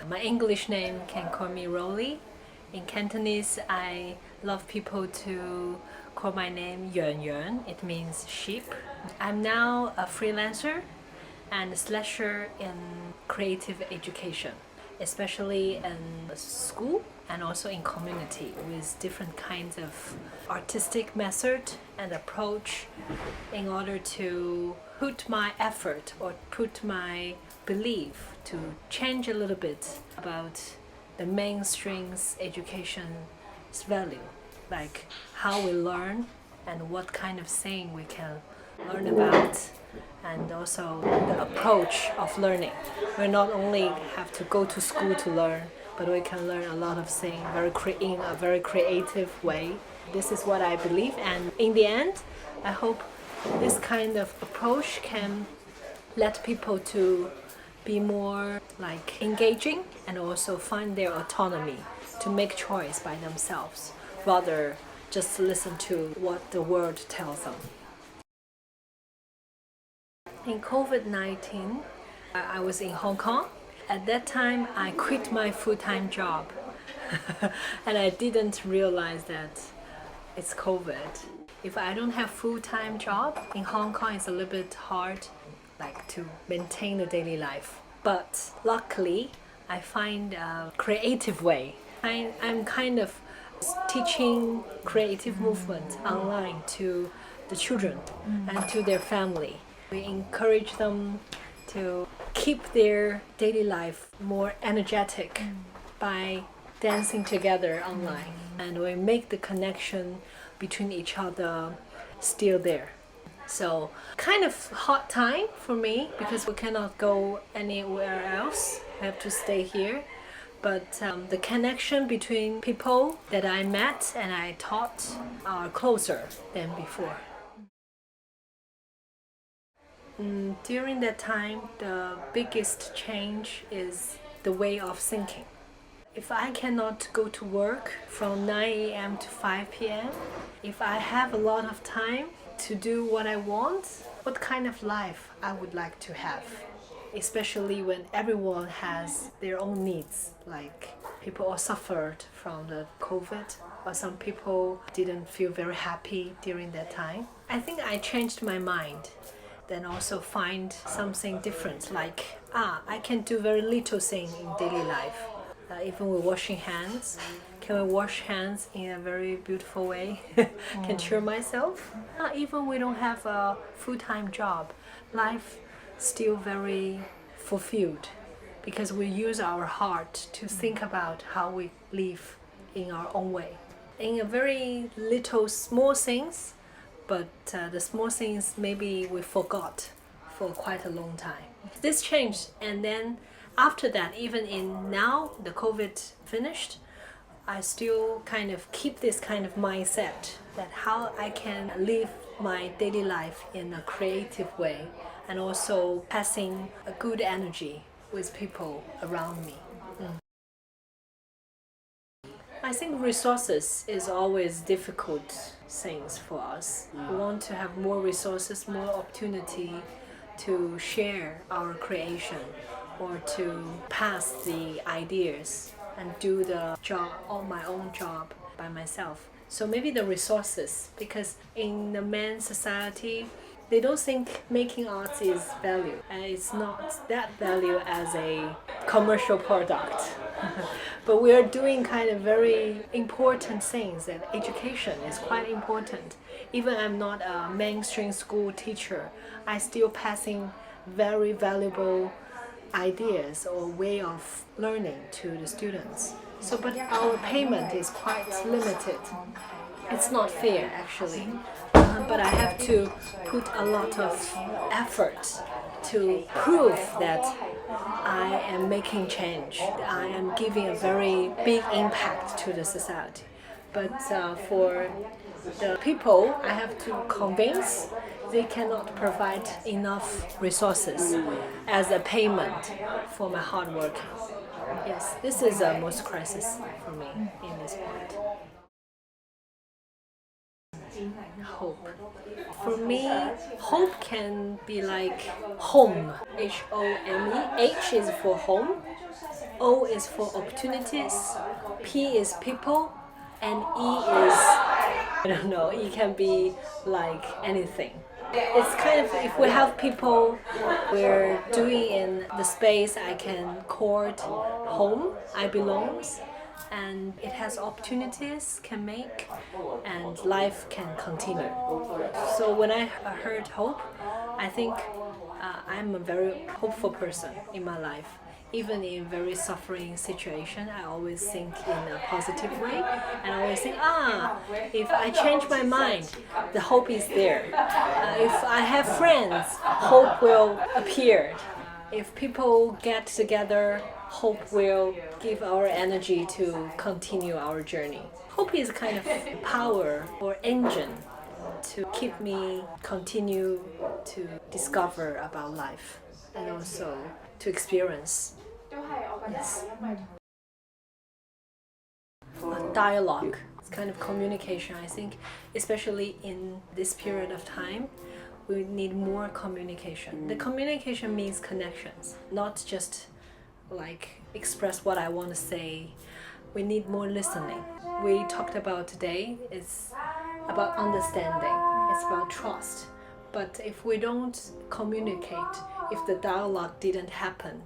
My English name can call me Rolly. In Cantonese, I love people to call my name Yuan Yuan. It means sheep. I'm now a freelancer and a slasher in creative education, especially in school and also in community with different kinds of artistic method and approach in order to put my effort or put my belief to change a little bit about the mainstream education's value, like how we learn and what kind of thing we can learn about, and also the approach of learning. We not only have to go to school to learn, but we can learn a lot of things in a very creative way. This is what I believe, and in the end, I hope this kind of approach can let people to be more like engaging and also find their autonomy to make choice by themselves rather just listen to what the world tells them. In COVID-19, I was in Hong Kong. At that time, I quit my full-time job and I didn't realize that it's COVID. If I don't have full-time job in Hong Kong, it's a little bit hard to maintain the daily life. But luckily, I find a creative way. I'm kind of teaching creative movement online to the children and to their family. We encourage them to keep their daily life more energetic by dancing together online, and we make the connection between each other still there. So kind of hard time for me because we cannot go anywhere else. We have to stay here. But the connection between people that I met and I taught are closer than before. During that time, the biggest change is the way of thinking. If I cannot go to work from 9 a.m. to 5 p.m., if I have a lot of time to do what I want, what kind of life I would like to have? Especially when everyone has their own needs, like people all suffered from the COVID, or some people didn't feel very happy during that time. I think I changed my mind. Then also find something different, like I can do very little thing in daily life. Even with washing hands, can we wash hands in a very beautiful way? Can cheer myself. Even we don't have a full-time job, life still very fulfilled because we use our heart to think about how we live in our own way. In a very little small things, but the small things maybe we forgot for quite a long time. This changed, and then after that, even in now the COVID finished, I still kind of keep this kind of mindset that how I can live my daily life in a creative way and also passing a good energy with people around me. I think resources is always difficult things for us. We want to have more resources, more opportunity to share our creation or to pass the ideas and do the job, or my own job by myself. So maybe the resources, because in the man society, they don't think making art is value, and it's not that value as a commercial product. But we are doing kind of very important things, and education is quite important. Even I'm not a mainstream school teacher, I still passing very valuable ideas or way of learning to the students. So, but our payment is quite limited. It's not fair actually. But I have to put a lot of effort to prove that I am making change. I am giving a very big impact to the society. But for the people, I have to convince they cannot provide enough resources as a payment for my hard work. Yes, this is the most crisis for me in this point. Hope. For me, hope can be like home. HOME. H is for home. O is for opportunities. P is people. And E is, I don't know, E can be like anything. It's kind of, if we have people we're doing in the space I can call home, I belongs, and it has opportunities can make, and life can continue. So when I heard hope, I think I'm a very hopeful person in my life. Even in very suffering situation, I always think in a positive way, and I always think, if I change my mind, the hope is there. If I have friends, hope will appear. If people get together, hope will give our energy to continue our journey. Hope is kind of power or engine to keep me continue to discover about life and also to experience. Yes. Dialogue. It's kind of communication. I think especially in this period of time, we need more communication. The communication means connections, not just like express what I want to say. We need more listening. We talked about today is about understanding. It's about trust. But if we don't communicate, if the dialogue didn't happen,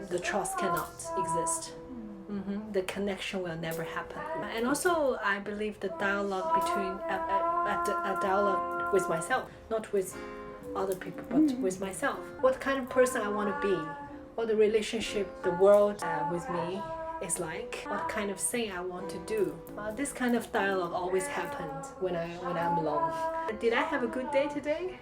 the trust cannot exist. The connection will never happen. And also, I believe the dialogue between a dialogue with myself, not with other people, but with myself. What kind of person I want to be, what the relationship, the world with me is like, what kind of thing I want to do. This kind of dialogue always happens when I'm alone. Did I have a good day today?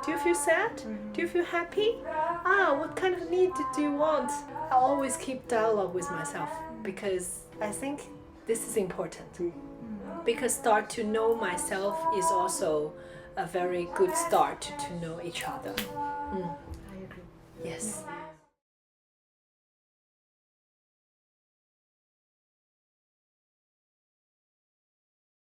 Do you feel sad? Do you feel happy? What kind of need do you want? I always keep dialogue with myself because I think this is important. Because start to know myself is also a very good start to know each other. I agree. Yes.